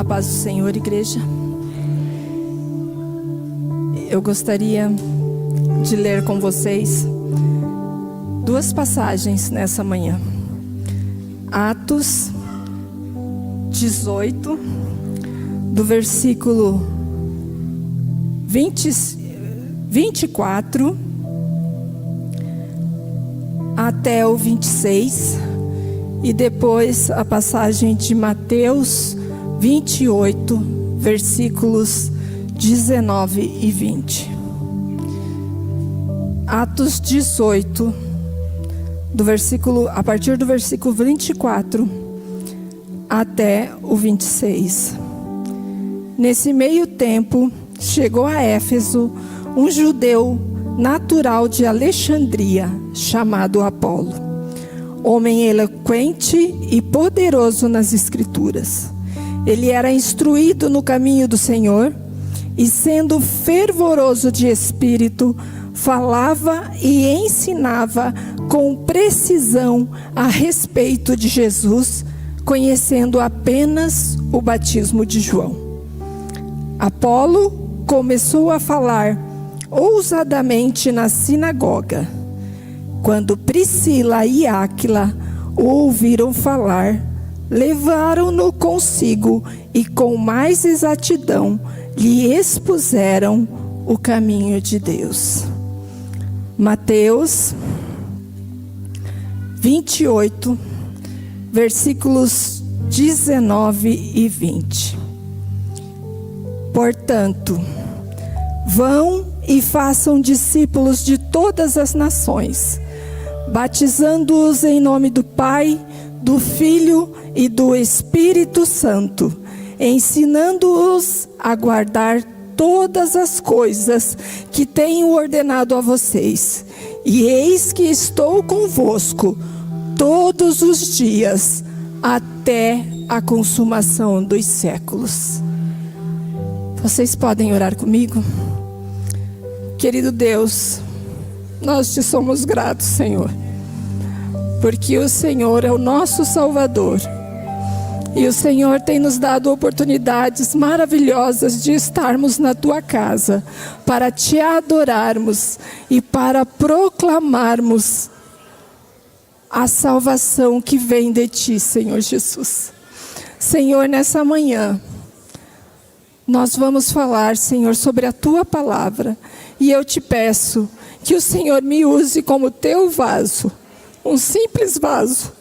A paz do Senhor, igreja. Eu gostaria de ler com vocês duas passagens nessa manhã. Atos 18, do versículo 24 até o 26, e depois a passagem de Mateus 28, versículos 19 e 20. Atos 18, a partir do versículo 24 até o 26. Nesse meio tempo, chegou a Éfeso um judeu natural de Alexandria, chamado Apolo, homem eloquente e poderoso nas Escrituras. Ele era instruído no caminho do Senhor e, sendo fervoroso de espírito, falava e ensinava com precisão a respeito de Jesus, conhecendo apenas o batismo de João. Apolo começou a falar ousadamente na sinagoga. Quando Priscila e Áquila o ouviram falar, levaram-no consigo e com mais exatidão lhe expuseram o caminho de Deus. Mateus 28, versículos 19 e 20. Portanto, vão e façam discípulos de todas as nações, batizando-os em nome do Pai, do Filho e do Espírito Santo, ensinando-os a guardar todas as coisas que tenho ordenado a vocês. E eis que estou convosco todos os dias, até a consumação dos séculos. Vocês podem orar comigo? Querido Deus, nós te somos gratos, Senhor, porque o Senhor é o nosso Salvador. E o Senhor tem nos dado oportunidades maravilhosas de estarmos na tua casa, para te adorarmos e para proclamarmos a salvação que vem de ti, Senhor Jesus. Senhor, nessa manhã, nós vamos falar, Senhor, sobre a tua palavra. E eu te peço que o Senhor me use como teu vaso, um simples vaso.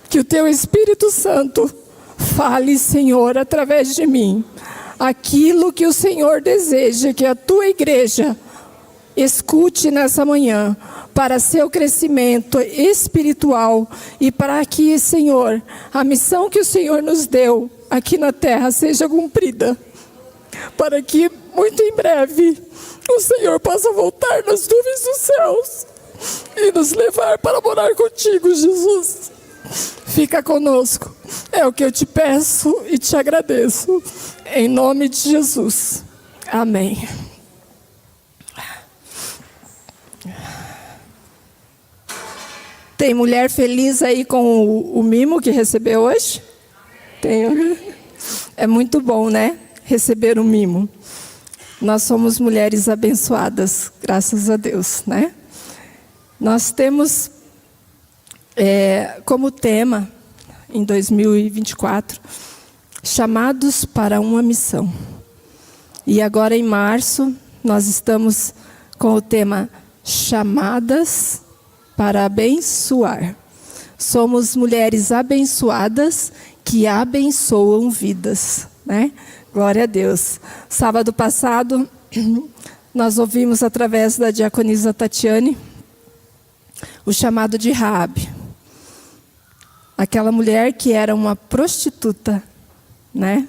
Que o teu Espírito Santo fale, Senhor, através de mim, aquilo que o Senhor deseja que a tua igreja escute nessa manhã, para seu crescimento espiritual e para que, Senhor, a missão que o Senhor nos deu aqui na terra seja cumprida, para que muito em breve o Senhor possa voltar nas nuvens dos céus e nos levar para morar contigo, Jesus. Fica conosco, é o que eu te peço e te agradeço, em nome de Jesus, amém. Tem mulher feliz aí com o mimo que recebeu hoje? Tem. É muito bom, né? Receber um mimo. Nós somos mulheres abençoadas, graças a Deus, né? Nós temos como tema, em 2024, chamados para uma missão. E agora em março, nós estamos com o tema chamadas para abençoar. Somos mulheres abençoadas que abençoam vidas, né? Glória a Deus. Sábado passado, nós ouvimos através da diaconisa Tatiane o chamado de Raabe. Aquela mulher que era uma prostituta, né?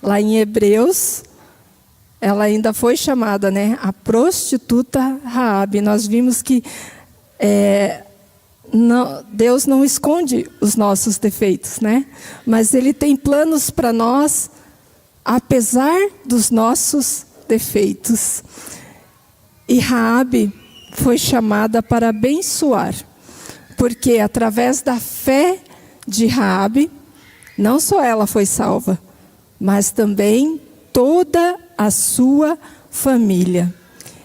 Lá em Hebreus, ela ainda foi chamada, né? A prostituta Raabe. Nós vimos que Deus não esconde os nossos defeitos, né? Mas Ele tem planos para nós, apesar dos nossos defeitos. E Raabe foi chamada para abençoar, porque através da fé de Raabe, não só ela foi salva, mas também toda a sua família.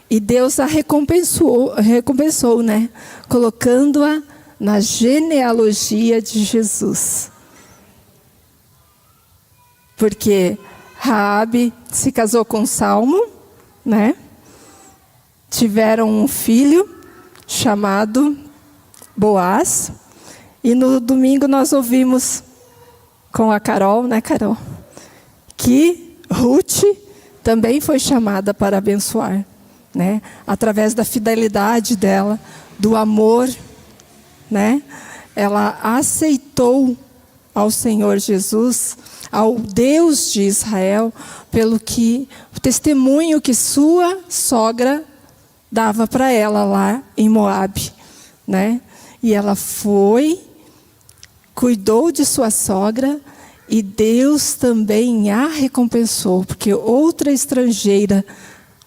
E Deus a recompensou, né? Colocando-a na genealogia de Jesus. Porque Raabe se casou com Salmo, né? Tiveram um filho chamado Boaz. E no domingo nós ouvimos com a Carol, né, Carol? Que Ruth também foi chamada para abençoar, né? Através da fidelidade dela, do amor, né? Ela aceitou ao Senhor Jesus, ao Deus de Israel, pelo que o testemunho que sua sogra dava para ela lá em Moabe, né? E ela foi, cuidou de sua sogra, e Deus também a recompensou, porque outra estrangeira,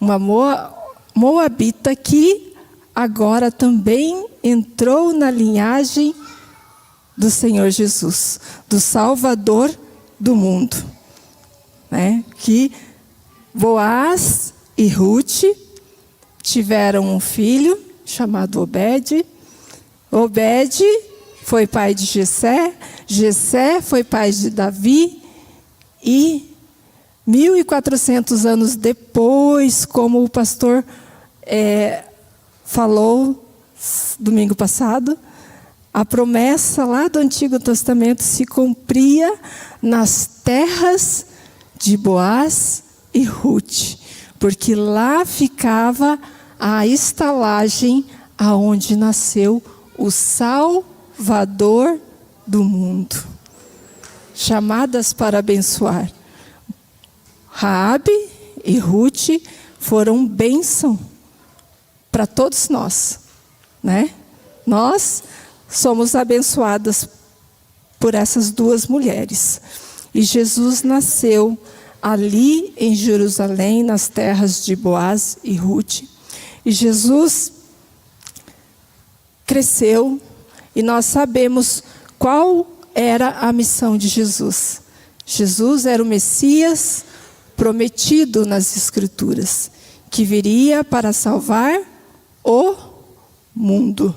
uma moabita, que agora também entrou na linhagem do Senhor Jesus, do Salvador do mundo, né? Que Boaz e Ruth tiveram um filho chamado Obed. Obed foi pai de Jessé, Jessé foi pai de Davi, e 1400 anos depois, como o pastor falou domingo passado, a promessa lá do Antigo Testamento se cumpria nas terras de Boaz e Ruth, porque lá ficava a estalagem aonde nasceu o Salvador do mundo. Chamadas para abençoar. Raabe e Ruth foram bênção para todos nós, né? Nós somos abençoadas por essas duas mulheres. E Jesus nasceu ali em Jerusalém, nas terras de Boaz e Ruth. E Jesus cresceu, e nós sabemos qual era a missão de Jesus. Jesus era o Messias prometido nas Escrituras, que viria para salvar o mundo.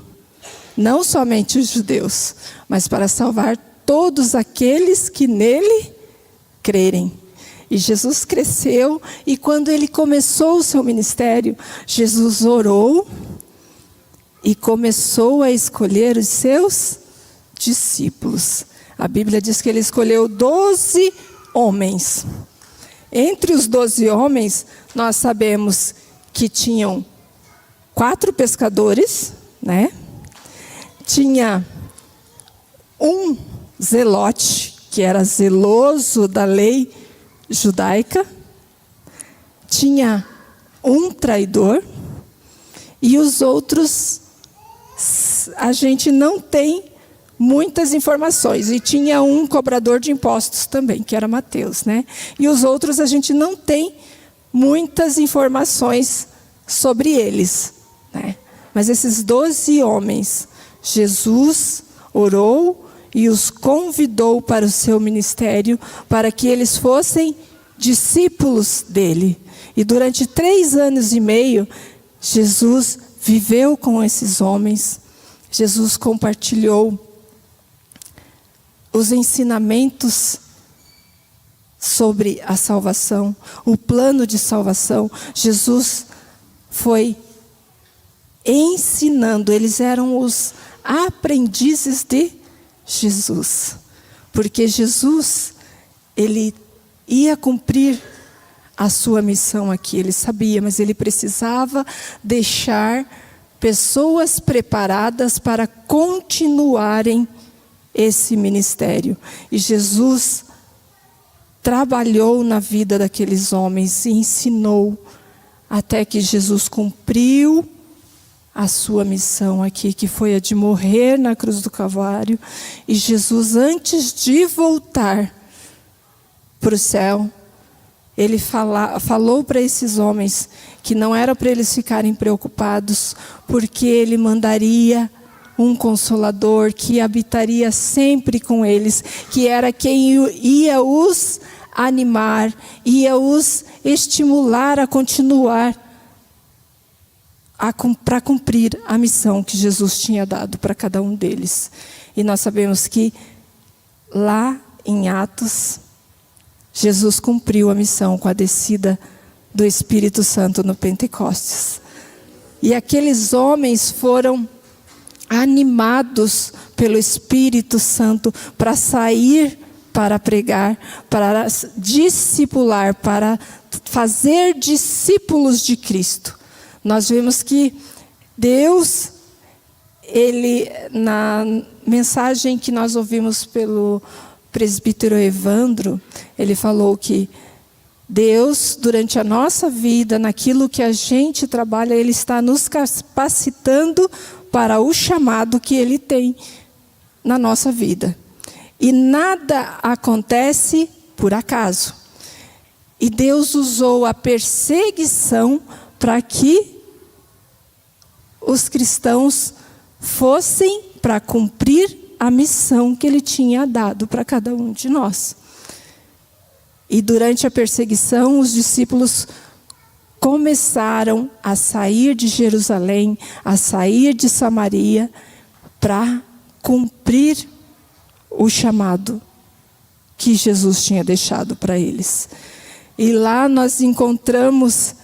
Não somente os judeus, mas para salvar todos aqueles que nele crerem. E Jesus cresceu, e quando ele começou o seu ministério, Jesus orou e começou a escolher os seus discípulos. A Bíblia diz que ele escolheu 12 homens. Entre os 12 homens, nós sabemos que tinham 4 pescadores, né? Tinha um zelote, que era zeloso da lei judaica. Tinha um traidor. E os outros, a gente não tem muitas informações. E tinha um cobrador de impostos também, que era Mateus, né? E os outros a gente não tem muitas informações sobre eles, né? Mas esses 12 homens, Jesus orou e os convidou para o seu ministério, para que eles fossem discípulos dele. E durante 3 anos e meio, Jesus viveu com esses homens. Jesus compartilhou os ensinamentos sobre a salvação, o plano de salvação. Jesus foi ensinando, eles eram os aprendizes de Jesus, porque Jesus, ele ia cumprir a sua missão aqui, ele sabia, mas ele precisava deixar pessoas preparadas para continuarem esse ministério. E Jesus trabalhou na vida daqueles homens e ensinou, até que Jesus cumpriu a sua missão aqui, que foi a de morrer na cruz do Calvário. E Jesus, antes de voltar para o céu, ele falou para esses homens que não era para eles ficarem preocupados, porque ele mandaria um consolador que habitaria sempre com eles, que era quem ia os animar, ia os estimular a continuar para cumprir a missão que Jesus tinha dado para cada um deles. E nós sabemos que lá em Atos, Jesus cumpriu a missão com a descida do Espírito Santo no Pentecostes. E aqueles homens foram animados pelo Espírito Santo para sair, para pregar, para discipular, para fazer discípulos de Cristo. Nós vemos que Deus, Ele, na mensagem que nós ouvimos pelo presbítero Evandro, ele falou que Deus, durante a nossa vida, naquilo que a gente trabalha, Ele está nos capacitando para o chamado que Ele tem na nossa vida. E nada acontece por acaso. E Deus usou a perseguição para que os cristãos fossem para cumprir a missão que Ele tinha dado para cada um de nós. E durante a perseguição, os discípulos começaram a sair de Jerusalém, a sair de Samaria, para cumprir o chamado que Jesus tinha deixado para eles. E lá nós encontramos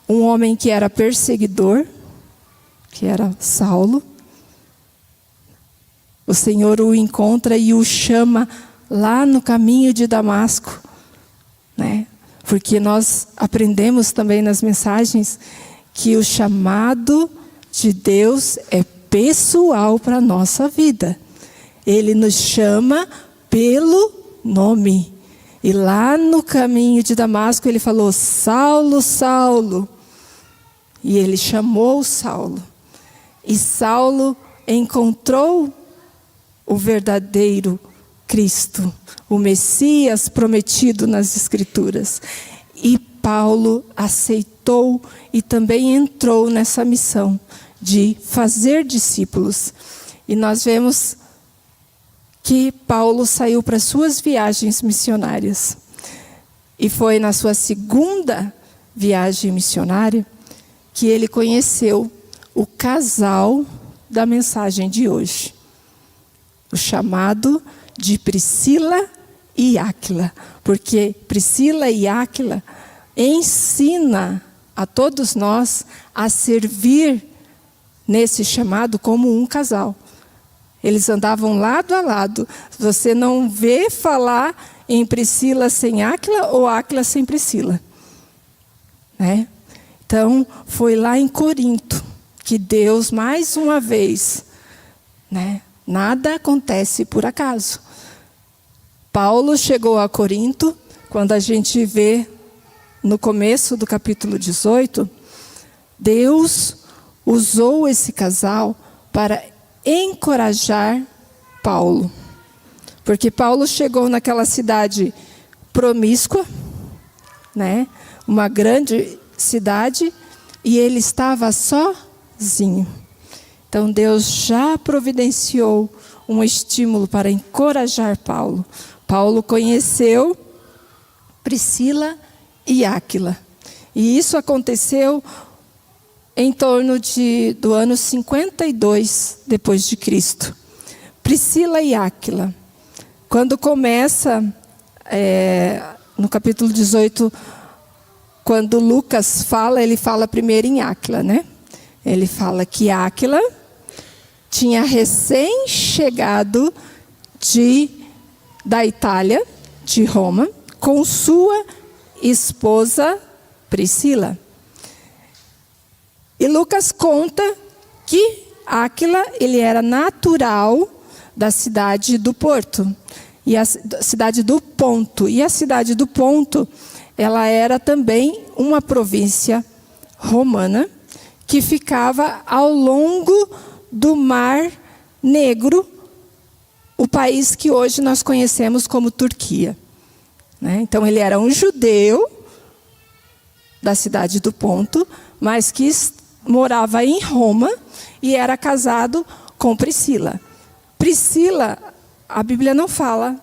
um homem que era perseguidor, que era Saulo. O Senhor o encontra e o chama lá no caminho de Damasco, né? Porque nós aprendemos também nas mensagens que o chamado de Deus é pessoal para a nossa vida. Ele nos chama pelo nome. E lá no caminho de Damasco ele falou: Saulo, Saulo. E ele chamou Saulo. E Saulo encontrou o verdadeiro Cristo, o Messias prometido nas Escrituras. E Paulo aceitou e também entrou nessa missão de fazer discípulos. E nós vemos que Paulo saiu para suas viagens missionárias. E foi na sua segunda viagem missionária que ele conheceu o casal da mensagem de hoje. O chamado de Priscila e Áquila. Porque Priscila e Áquila ensina a todos nós a servir nesse chamado como um casal. Eles andavam lado a lado. Você não vê falar em Priscila sem Áquila ou Áquila sem Priscila, né? Então, foi lá em Corinto que Deus, mais uma vez, né? Nada acontece por acaso. Paulo chegou a Corinto, quando a gente vê no começo do capítulo 18, Deus usou esse casal para encorajar Paulo. Porque Paulo chegou naquela cidade promíscua, né? Uma grande cidade, e ele estava sozinho. Então Deus já providenciou um estímulo para encorajar Paulo. Paulo conheceu Priscila e Áquila. E isso aconteceu em torno do ano 52 depois de Cristo. Priscila e Áquila. Quando começa, no capítulo 18, quando Lucas fala, ele fala primeiro em Áquila, né? Ele fala que Áquila tinha recém-chegado da Itália, de Roma, com sua esposa Priscila. E Lucas conta que Áquila, ele era natural da cidade do Porto, e a cidade do Ponto. E a cidade do Ponto, ela era também uma província romana que ficava ao longo do Mar Negro, o país que hoje nós conhecemos como Turquia, né? Então ele era um judeu da cidade do Ponto, mas que morava em Roma e era casado com Priscila. Priscila, a Bíblia não fala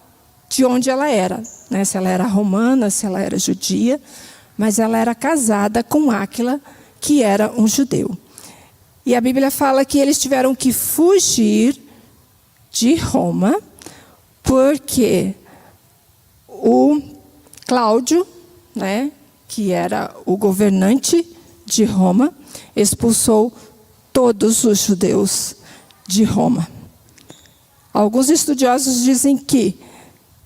de onde ela era, né? Se ela era romana, se ela era judia, mas ela era casada com Áquila, que era um judeu. E a Bíblia fala que eles tiveram que fugir de Roma, porque o Cláudio, né, que era o governante de Roma, expulsou todos os judeus de Roma. Alguns estudiosos dizem que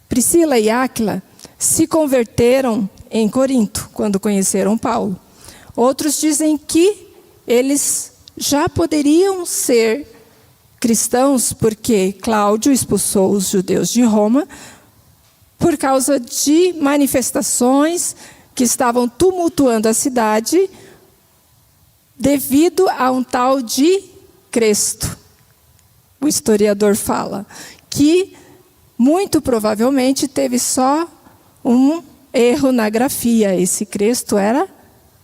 Priscila e Áquila se converteram em Corinto, quando conheceram Paulo. Outros dizem que eles já poderiam ser cristãos, porque Cláudio expulsou os judeus de Roma por causa de manifestações que estavam tumultuando a cidade devido a um tal de Cresto. O historiador fala que muito provavelmente teve só um erro na grafia. Esse Cresto era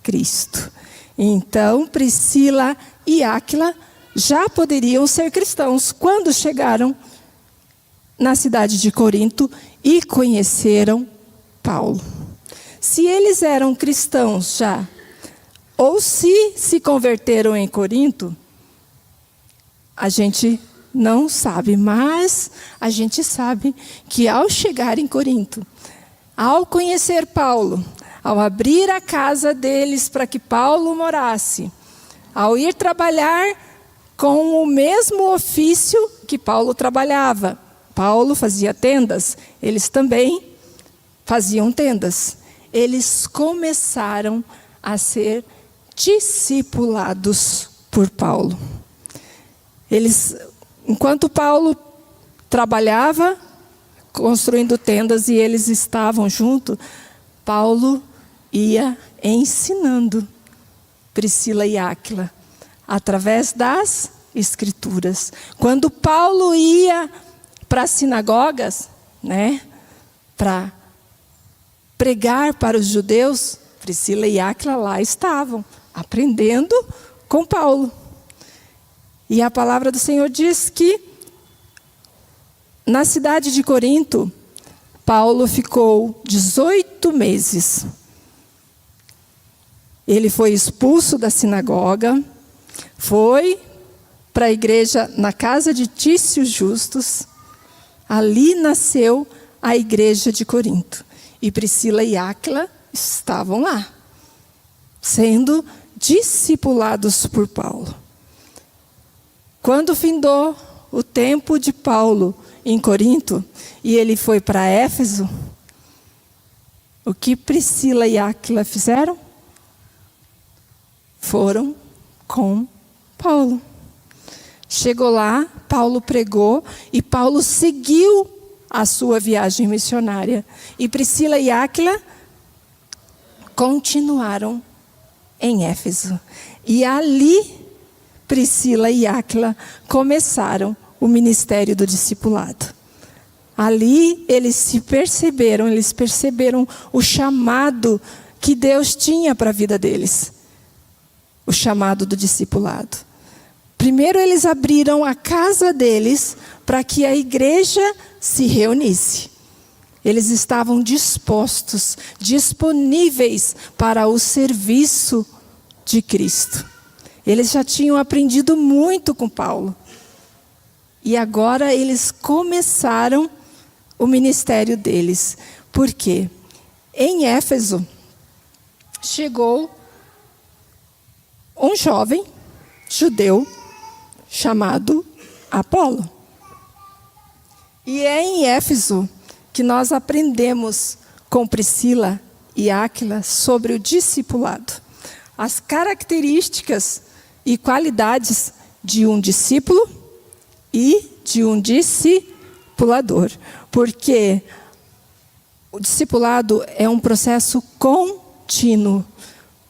Cristo. Então, Priscila e Áquila já poderiam ser cristãos quando chegaram na cidade de Corinto e conheceram Paulo. Se eles eram cristãos já, ou se converteram em Corinto, a gente não sabe, mas a gente sabe que ao chegar em Corinto, ao conhecer Paulo, ao abrir a casa deles para que Paulo morasse, ao ir trabalhar com o mesmo ofício que Paulo trabalhava. Paulo fazia tendas, eles também faziam tendas. Eles começaram a ser discipulados por Paulo. Enquanto Paulo trabalhava construindo tendas e eles estavam juntos, Paulo ia ensinando Priscila e Áquila através das Escrituras. Quando Paulo ia para as sinagogas, né, para pregar para os judeus, Priscila e Áquila lá estavam, aprendendo com Paulo. E a palavra do Senhor diz que na cidade de Corinto, Paulo ficou 18 meses. Ele foi expulso da sinagoga, foi para a igreja na casa de Tício Justus. Ali nasceu a igreja de Corinto. E Priscila e Áquila estavam lá, sendo discipulados por Paulo. Quando findou o tempo de Paulo em Corinto, e ele foi para Éfeso, o que Priscila e Áquila fizeram? Foram com Paulo. Chegou lá, Paulo pregou, e Paulo seguiu a sua viagem missionária. E Priscila e Áquila continuaram em Éfeso. E ali, Priscila e Áquila começaram o ministério do discipulado. Ali eles perceberam o chamado que Deus tinha para a vida deles. O chamado do discipulado. Primeiro eles abriram a casa deles para que a igreja se reunisse. Eles estavam dispostos, disponíveis para o serviço de Cristo. Eles já tinham aprendido muito com Paulo. E agora eles começaram o ministério deles. Por quê? Em Éfeso, chegou um jovem judeu chamado Apolo. E é em Éfeso que nós aprendemos com Priscila e Áquila sobre o discipulado. As características e qualidades de um discípulo e de um discipulador. Porque o discipulado é um processo contínuo.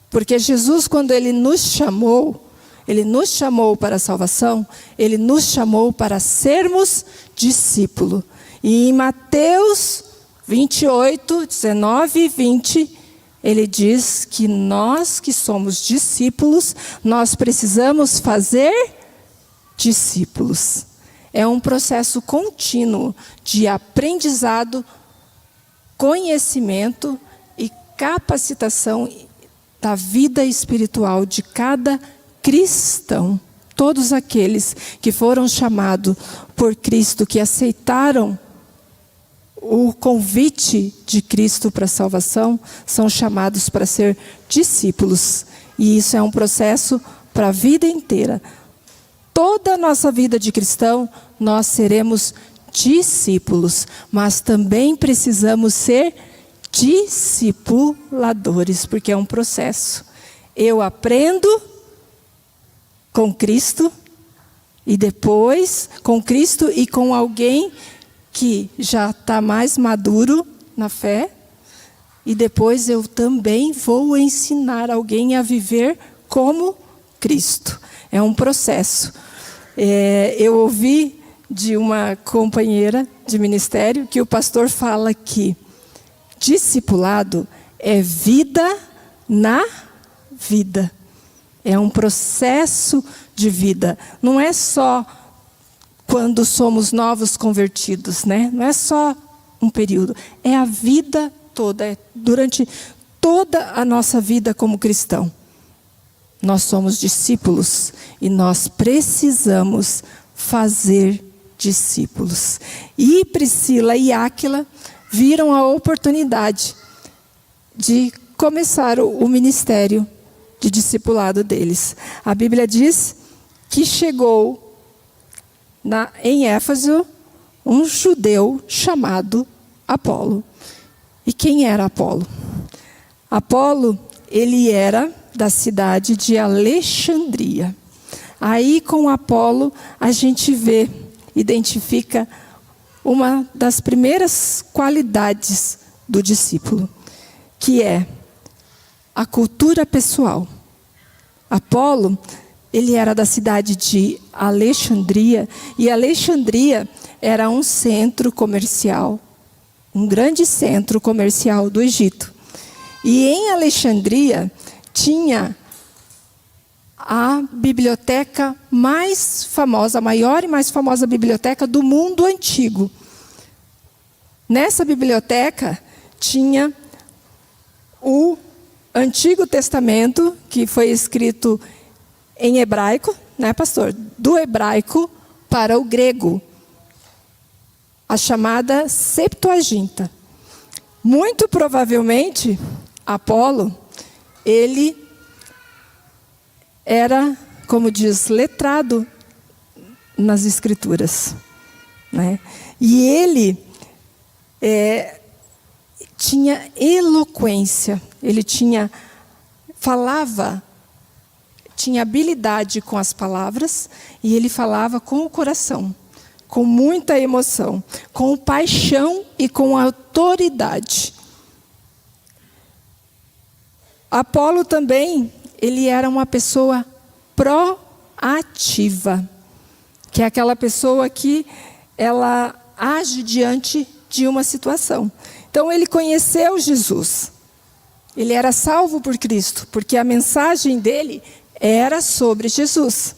Porque Jesus, quando Ele nos chamou para a salvação, Ele nos chamou para sermos discípulo. E em Mateus 28, 19 e 20, Ele diz que nós que somos discípulos, nós precisamos fazer discípulos. É um processo contínuo de aprendizado, conhecimento e capacitação da vida espiritual de cada cristão. Todos aqueles que foram chamados por Cristo, que aceitaram o convite de Cristo para a salvação, são chamados para ser discípulos. E isso é um processo para a vida inteira. Toda a nossa vida de cristão, nós seremos discípulos, mas também precisamos ser discipuladores, porque é um processo. Eu aprendo com Cristo, e depois com Cristo e com alguém que já está mais maduro na fé, e depois eu também vou ensinar alguém a viver como Cristo. É um processo. Eu ouvi de uma companheira de ministério que o pastor fala que discipulado é vida na vida. É um processo de vida. Não é só quando somos novos convertidos, né? Não é só um período. É a vida toda. É durante toda a nossa vida como cristão. Nós somos discípulos e nós precisamos fazer discípulos. E Priscila e Áquila viram a oportunidade de começar o ministério de discipulado deles. A Bíblia diz que chegou em Éfeso um judeu chamado Apolo. E quem era Apolo? Apolo, ele era da cidade de Alexandria. Aí com Apolo a gente identifica uma das primeiras qualidades do discípulo, que é a cultura pessoal. Apolo, ele era da cidade de Alexandria, e Alexandria era um centro comercial, um grande centro comercial do Egito. E em Alexandria tinha a biblioteca mais famosa, a maior e mais famosa biblioteca do mundo antigo. Nessa biblioteca tinha o Antigo Testamento, que foi escrito em hebraico, né, pastor? Do hebraico para o grego, a chamada Septuaginta. Muito provavelmente, Apolo, ele era, como diz, letrado nas Escrituras, né? E ele tinha eloquência, ele tinha habilidade com as palavras, e ele falava com o coração, com muita emoção, com paixão e com autoridade. Apolo também, ele era uma pessoa proativa, que é aquela pessoa que ela age diante de uma situação. Então ele conheceu Jesus. Ele era salvo por Cristo, porque a mensagem dele era sobre Jesus.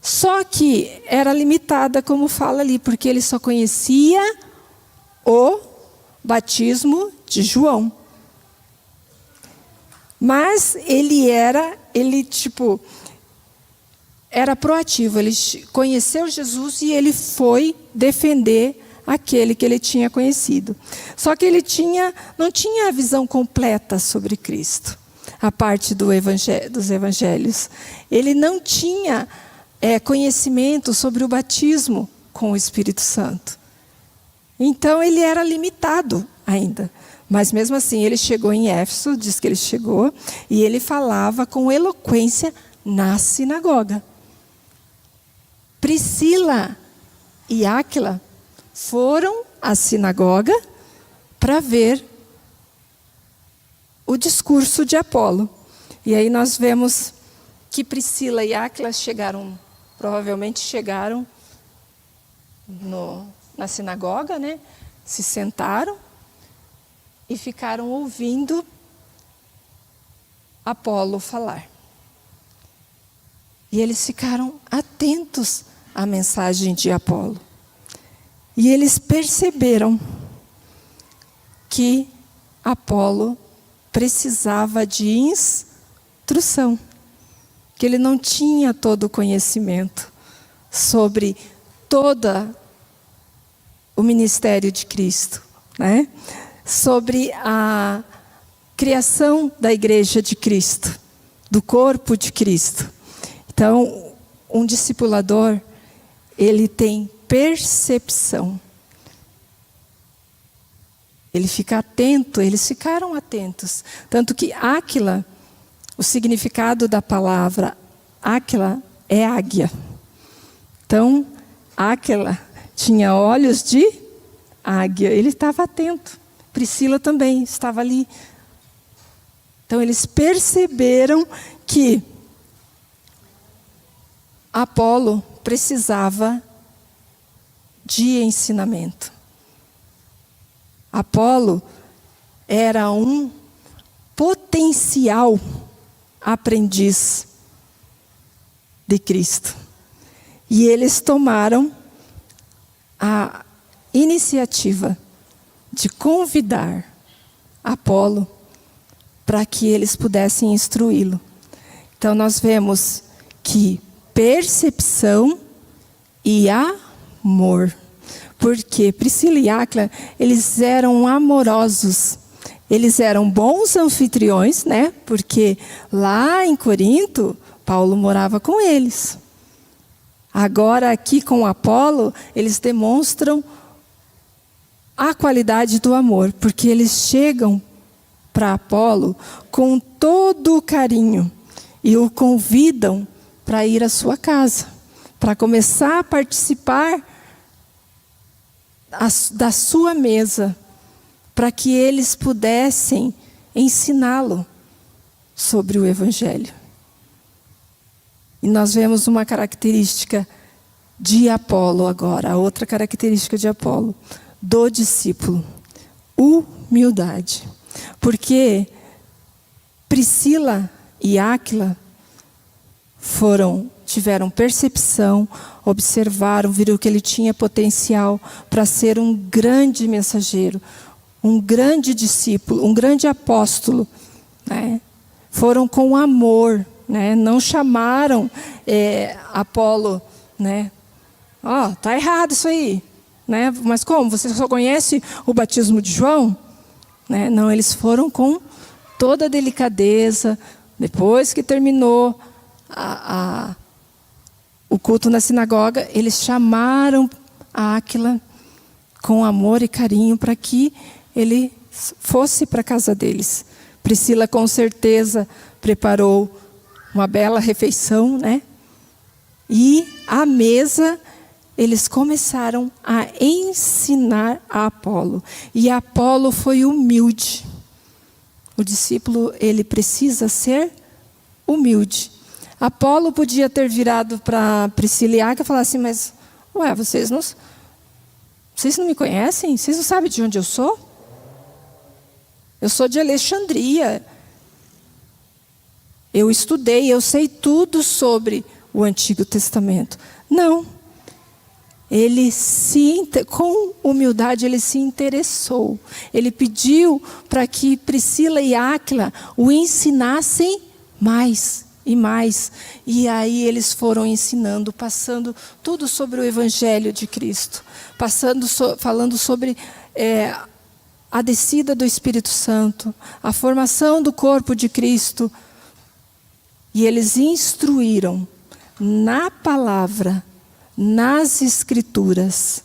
Só que era limitada, como fala ali, porque ele só conhecia o batismo de João. Mas ele era proativo, ele conheceu Jesus e ele foi defender aquele que ele tinha conhecido. Só que ele não tinha a visão completa sobre Cristo, a parte dos evangelhos. Ele não tinha conhecimento sobre o batismo com o Espírito Santo. Então ele era limitado ainda. Mas mesmo assim ele chegou em Éfeso, diz que ele chegou, e ele falava com eloquência na sinagoga. Priscila e Áquila foram à sinagoga para ver o discurso de Apolo. E aí nós vemos que Priscila e Áquila provavelmente chegaram na sinagoga, né? Se sentaram e ficaram ouvindo Apolo falar. E eles ficaram atentos a mensagem de Apolo. E eles perceberam que Apolo precisava de instrução, que ele não tinha todo o conhecimento sobre todo o ministério de Cristo, né? Sobre a criação da igreja de Cristo, do corpo de Cristo. Então, um discipulador, ele tem percepção. Ele fica atento, eles ficaram atentos. Tanto que Áquila, o significado da palavra Áquila é águia. Então, Áquila tinha olhos de águia. Ele estava atento. Priscila também estava ali. Então, eles perceberam que Apolo precisava de ensinamento. Apolo era um potencial aprendiz de Cristo. E eles tomaram a iniciativa de convidar Apolo para que eles pudessem instruí-lo. Então nós vemos que percepção e amor. Porque Priscila e Áquila, eles eram amorosos. Eles eram bons anfitriões, né? Porque lá em Corinto, Paulo morava com eles. Agora aqui com Apolo, eles demonstram a qualidade do amor. Porque eles chegam para Apolo com todo o carinho. E o convidam para ir à sua casa. Para começar a participar da sua mesa, para que eles pudessem ensiná-lo sobre o Evangelho. E nós vemos uma característica de Apolo agora, a outra característica de Apolo, do discípulo: humildade. Porque Priscila e Áquila tiveram percepção, observaram, viram que ele tinha potencial para ser um grande mensageiro, um grande discípulo, um grande apóstolo, né? Foram com amor, né? Não chamaram Apolo, né? Tá errado isso aí, né? Mas como? Você só conhece o batismo de João? Né? Não, eles foram com toda a delicadeza. Depois que terminou o culto na sinagoga, eles chamaram a Áquila com amor e carinho para que ele fosse para a casa deles. Priscila com certeza preparou uma bela refeição, né? E à mesa eles começaram a ensinar a Apolo. E Apolo foi humilde. O discípulo, ele precisa ser humilde. Apolo podia ter virado para Priscila e Áquila e falar assim: mas, vocês não me conhecem? Vocês não sabem de onde eu sou? Eu sou de Alexandria. Eu estudei, eu sei tudo sobre o Antigo Testamento. Não. Ele com humildade, ele se interessou. Ele pediu para que Priscila e Áquila o ensinassem mais e mais. E aí eles foram ensinando, passando tudo sobre o Evangelho de Cristo. Falando sobre a descida do Espírito Santo, a formação do corpo de Cristo. E eles instruíram na palavra, nas Escrituras.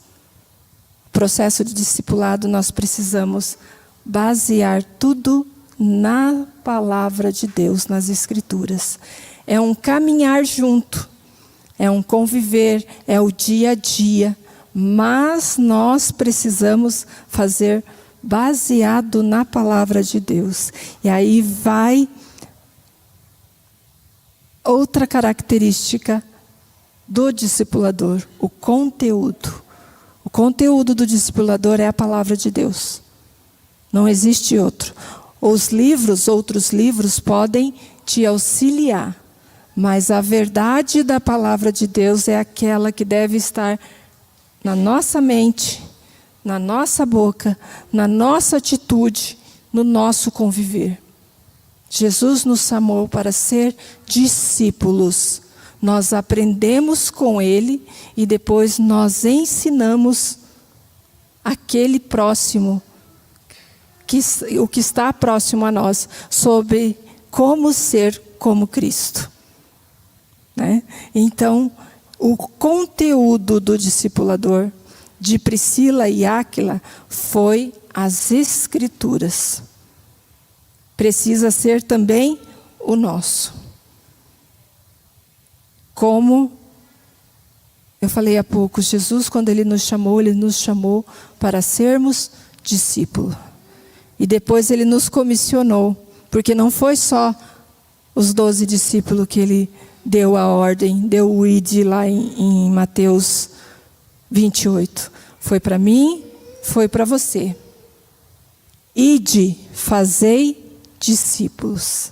Processo de discipulado, nós precisamos basear tudo na palavra de Deus, nas Escrituras. É um caminhar junto, é um conviver, é o dia a dia, mas nós precisamos fazer baseado na palavra de Deus. E aí vai outra característica do discipulador, o conteúdo. O conteúdo do discipulador é a palavra de Deus. Não existe outro. Outros livros podem te auxiliar, Mas a verdade da palavra de Deus é aquela que deve estar na nossa mente, na nossa boca, na nossa atitude, no nosso conviver. Jesus nos chamou para ser discípulos. Nós aprendemos com Ele e depois nós ensinamos aquele próximo, o que está próximo a nós, sobre como ser como Cristo. Né? Então, o conteúdo do discipulador de Priscila e Áquila foi as Escrituras. Precisa ser também o nosso. Como eu falei há pouco, Jesus, quando Ele nos chamou para sermos discípulos. E depois Ele nos comissionou, porque não foi só os 12 discípulos que Ele deu a ordem, deu o id lá em Mateus 28. Foi para mim, foi para você. Ide, fazei discípulos.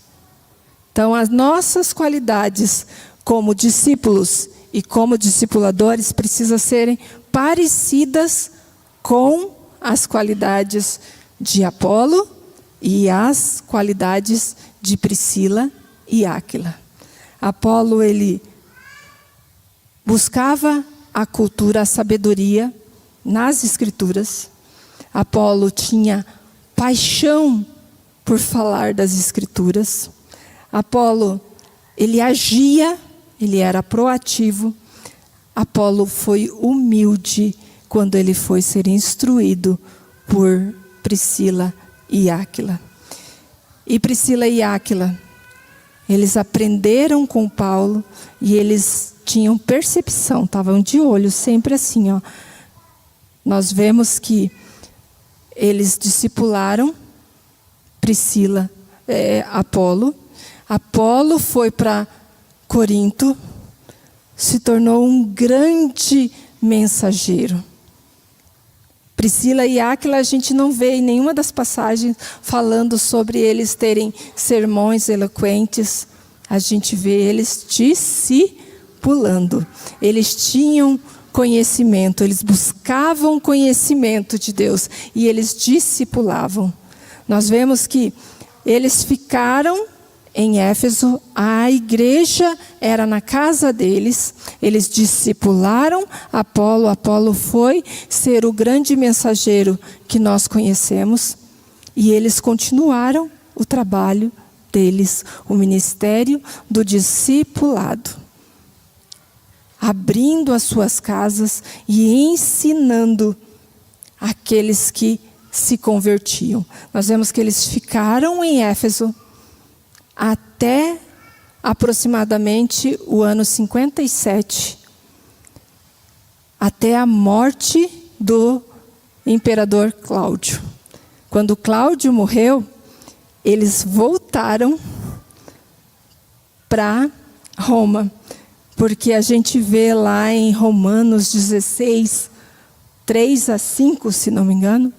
Então, as nossas qualidades como discípulos e como discipuladores precisam serem parecidas com as qualidades de Apolo e as qualidades de Priscila e Áquila. Apolo, ele buscava a cultura, a sabedoria nas Escrituras. Apolo tinha paixão por falar das Escrituras. Apolo, ele agia, ele era proativo. Apolo foi humilde quando ele foi ser instruído por Priscila e Áquila. E Priscila e Áquila, eles aprenderam com Paulo e eles tinham percepção, estavam de olho, sempre assim, ó. Nós vemos que eles discipularam Priscila, Apolo. Apolo foi para Corinto, se tornou um grande mensageiro. Priscila e Áquila, a gente não vê em nenhuma das passagens falando sobre eles terem sermões eloquentes. A gente vê eles discipulando. Eles tinham conhecimento, eles buscavam conhecimento de Deus e eles discipulavam. Nós vemos que eles ficaram em Éfeso, a igreja era na casa deles, eles discipularam Apolo. Apolo foi ser o grande mensageiro que nós conhecemos, e eles continuaram o trabalho deles, o ministério do discipulado, abrindo as suas casas e ensinando aqueles que se convertiam. Nós vemos que eles ficaram em Éfeso até aproximadamente o ano 57, até a morte do imperador Cláudio. Quando Cláudio morreu, eles voltaram para Roma, porque a gente vê lá em Romanos 16, 3-5, se não me engano,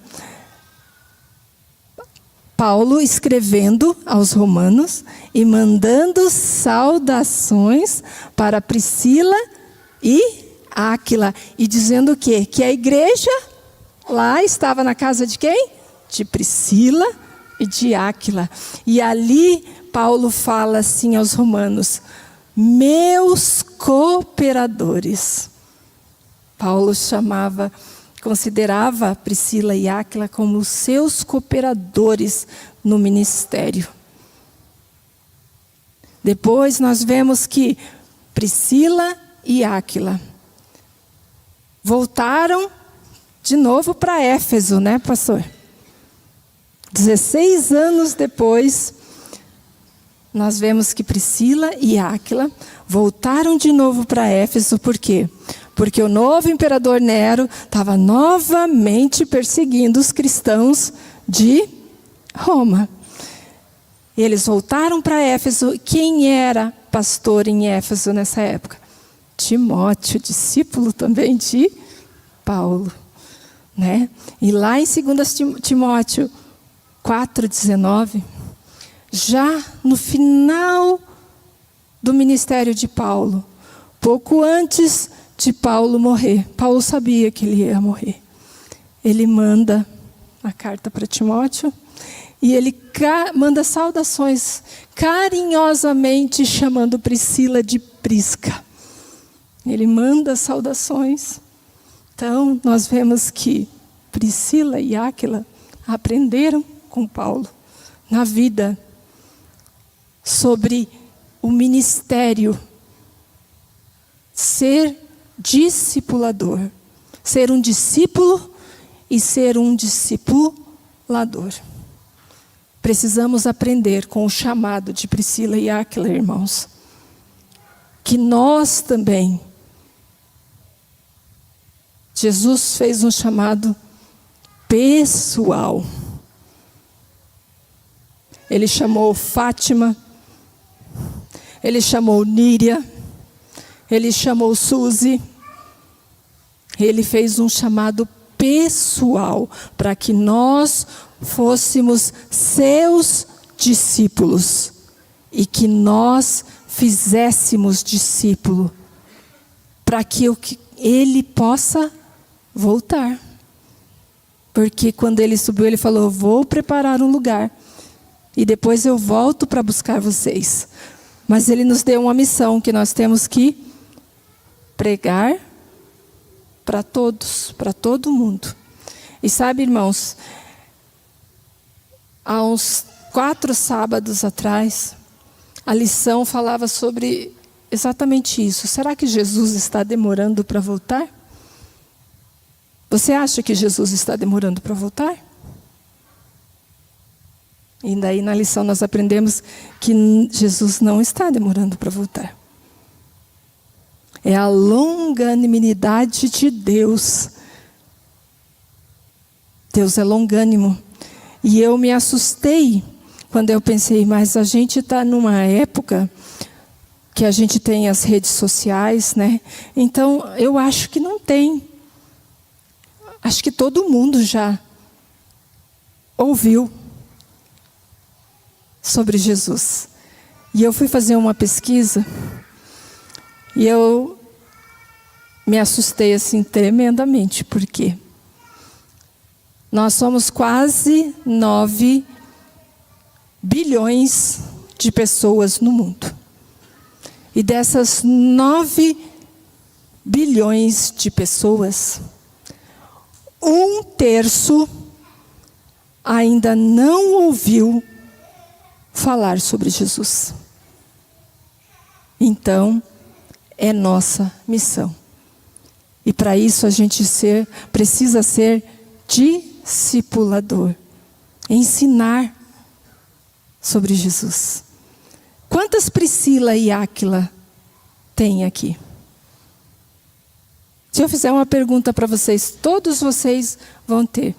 Paulo escrevendo aos romanos e mandando saudações para Priscila e Áquila, e dizendo o quê? Que a igreja lá estava na casa de quem? De Priscila e de Áquila. E ali Paulo fala assim aos romanos: meus cooperadores. Paulo considerava Priscila e Áquila como seus cooperadores no ministério. Depois nós vemos que Priscila e Áquila voltaram de novo para Éfeso, né, pastor? 16 anos depois, nós vemos que Priscila e Áquila voltaram de novo para Éfeso. Por quê? Porque o novo imperador Nero estava novamente perseguindo os cristãos de Roma. E eles voltaram para Éfeso. Quem era pastor em Éfeso nessa época? Timóteo, discípulo também de Paulo. Né? E lá em 2 Timóteo 4,19, já no final do ministério de Paulo. Pouco antes de Paulo morrer, Paulo sabia que ele ia morrer. Ele manda a carta para Timóteo e ele manda saudações, carinhosamente chamando Priscila de Prisca. Ele manda saudações. Então, nós vemos que Priscila e Áquila aprenderam com Paulo na vida sobre o ministério, ser discipulador, ser um discípulo e ser um discipulador. Precisamos aprender com o chamado de Priscila e Áquila, irmãos, que nós também, Jesus fez um chamado pessoal. Ele chamou Fátima, ele chamou Níria, ele chamou Suzy. Ele fez um chamado pessoal para que nós fôssemos seus discípulos e que nós fizéssemos discípulo para que ele possa voltar. Porque quando ele subiu, ele falou: vou preparar um lugar e depois eu volto para buscar vocês. Mas ele nos deu uma missão que nós temos que pregar para todos, para todo mundo. E sabe, irmãos, há uns 4 sábados atrás, a lição falava sobre exatamente isso. Será que Jesus está demorando para voltar? Você acha que Jesus está demorando para voltar? E daí na lição nós aprendemos que Jesus não está demorando para voltar. É a longanimidade de Deus. Deus é longânimo. E eu me assustei quando eu pensei, mas a gente está numa época que a gente tem as redes sociais, né? Então eu acho que não tem. Acho que todo mundo já ouviu sobre Jesus. E eu fui fazer uma pesquisa e eu me assustei assim tremendamente, porque nós somos quase 9 bilhões de pessoas no mundo. E dessas 9 bilhões de pessoas, 1/3 ainda não ouviu falar sobre Jesus. Então, é nossa missão. E para isso a gente precisa ser discipulador. Ensinar sobre Jesus. Quantas Priscila e Áquila tem aqui? Se eu fizer uma pergunta para vocês, todos vocês vão ter.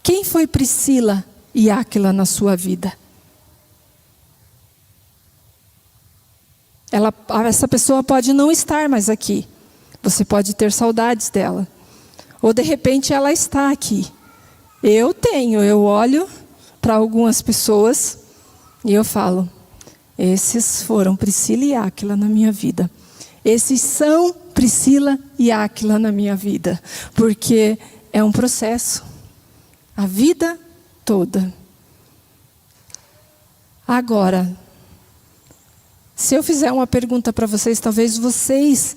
Quem foi Priscila e Áquila na sua vida? Essa pessoa pode não estar mais aqui. Você pode ter saudades dela. Ou de repente ela está aqui. Eu olho para algumas pessoas e eu falo: esses foram Priscila e Áquila na minha vida. Esses são Priscila e Áquila na minha vida. Porque é um processo. A vida toda. Agora, se eu fizer uma pergunta para vocês, talvez vocês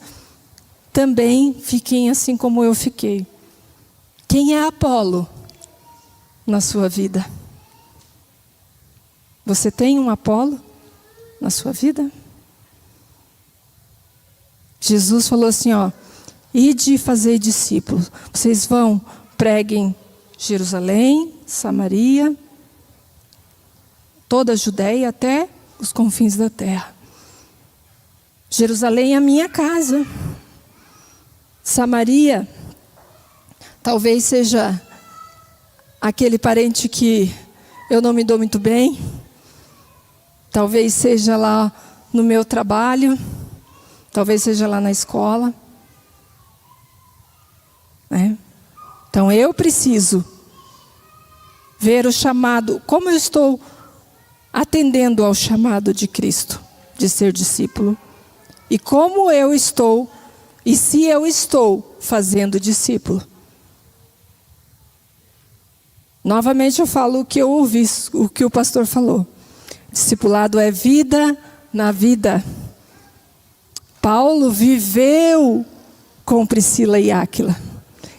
também fiquem assim como eu fiquei. Quem é Apolo na sua vida? Você tem um Apolo na sua vida? Jesus falou assim, ide fazer discípulos. Vocês vão, preguem Jerusalém, Samaria, toda a Judéia até os confins da terra. Jerusalém é a minha casa. Samaria talvez seja aquele parente que eu não me dou muito bem. Talvez seja lá no meu trabalho. Talvez seja lá na escola. Né? Então eu preciso ver o chamado, como eu estou atendendo ao chamado de Cristo, de ser discípulo. E como eu estou, e se eu estou fazendo discípulo. Novamente eu falo o que eu ouvi, o que o pastor falou. Discipulado é vida na vida. Paulo viveu com Priscila e Áquila.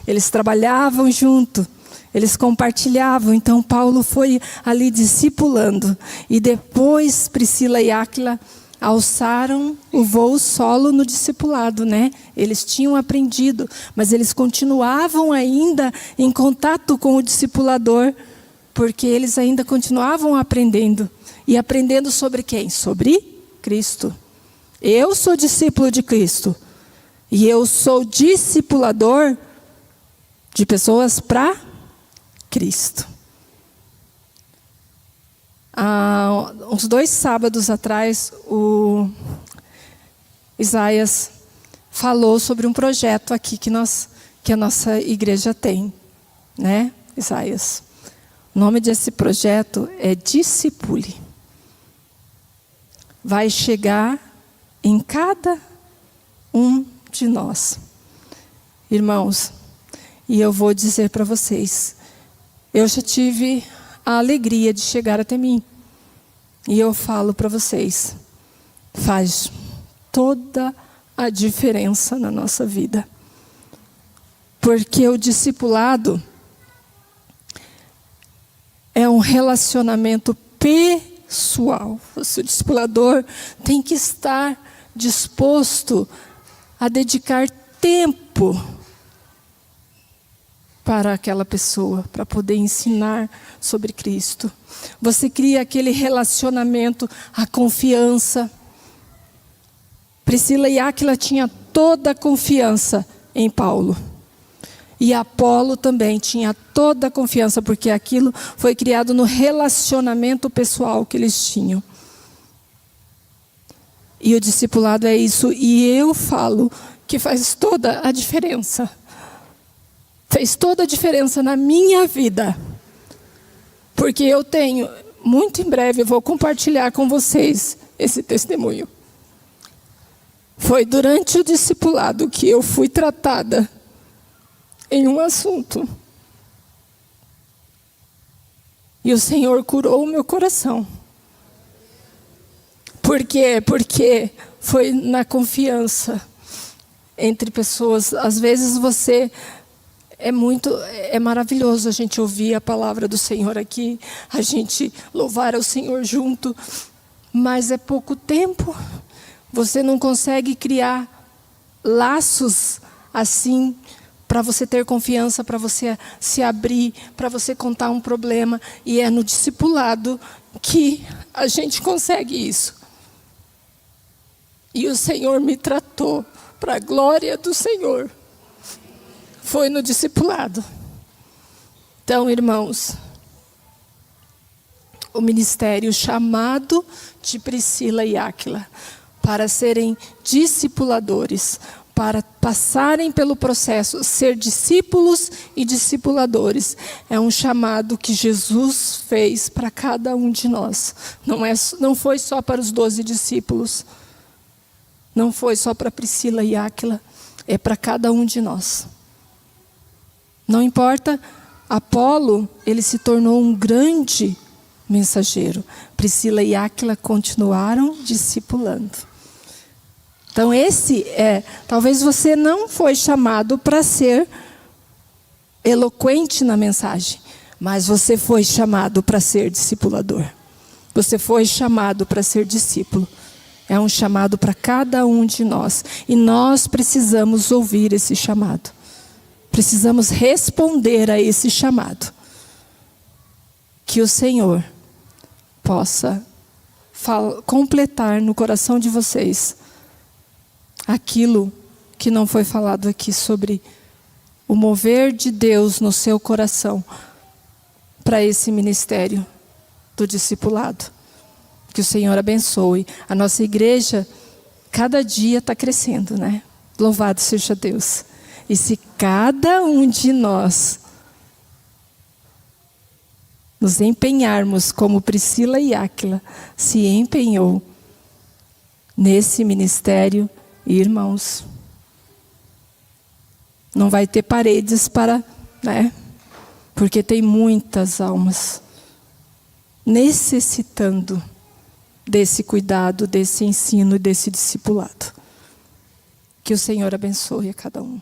Eles trabalhavam junto, eles compartilhavam. Então Paulo foi ali discipulando. E depois Priscila e Áquila alçaram o voo solo no discipulado, né? Eles tinham aprendido, mas eles continuavam ainda em contato com o discipulador, porque eles ainda continuavam aprendendo. E aprendendo sobre quem? Sobre Cristo. Eu sou discípulo de Cristo. E eu sou discipulador de pessoas para Cristo. Há uns 2 sábados atrás, o Isaías falou sobre um projeto aqui que a nossa igreja tem, né, Isaías? O nome desse projeto é Discipule. Vai chegar em cada um de nós. Irmãos, e eu vou dizer para vocês, eu já tive a alegria de chegar até mim. E eu falo para vocês, faz toda a diferença na nossa vida. Porque o discipulado é um relacionamento pessoal. O seu discipulador tem que estar disposto a dedicar tempo para aquela pessoa, para poder ensinar sobre Cristo. Você cria aquele relacionamento, a confiança. Priscila e Áquila tinham toda a confiança em Paulo. E Apolo também tinha toda a confiança, porque aquilo foi criado no relacionamento pessoal que eles tinham. E o discipulado é isso. E eu falo que faz toda a diferença. Fez toda a diferença na minha vida. Porque eu tenho, muito em breve, eu vou compartilhar com vocês esse testemunho. Foi durante o discipulado que eu fui tratada em um assunto. E o Senhor curou o meu coração. Por quê? Porque foi na confiança entre pessoas. Às vezes você... É maravilhoso a gente ouvir a palavra do Senhor aqui, a gente louvar ao Senhor junto, mas é pouco tempo. Você não consegue criar laços assim, para você ter confiança, para você se abrir, para você contar um problema. E é no discipulado que a gente consegue isso. E o Senhor me tratou para a glória do Senhor. Foi no discipulado. Então, irmãos, o ministério chamado de Priscila e Áquila para serem discipuladores, para passarem pelo processo, ser discípulos e discipuladores, é um chamado que Jesus fez para cada um de nós. Não foi só para os 12 discípulos, não foi só para Priscila e Áquila, é para cada um de nós. Não importa, Apolo, ele se tornou um grande mensageiro. Priscila e Áquila continuaram discipulando. Então talvez você não foi chamado para ser eloquente na mensagem, mas você foi chamado para ser discipulador. Você foi chamado para ser discípulo. É um chamado para cada um de nós. E nós precisamos ouvir esse chamado. Precisamos responder a esse chamado. Que o Senhor possa completar no coração de vocês aquilo que não foi falado aqui sobre o mover de Deus no seu coração para esse ministério do discipulado. Que o Senhor abençoe. A nossa igreja, cada dia está crescendo, né? Louvado seja Deus. E se cada um de nós nos empenharmos como Priscila e Áquila se empenhou, nesse ministério, irmãos, não vai ter paredes para, porque tem muitas almas necessitando desse cuidado, desse ensino e desse discipulado. Que o Senhor abençoe a cada um.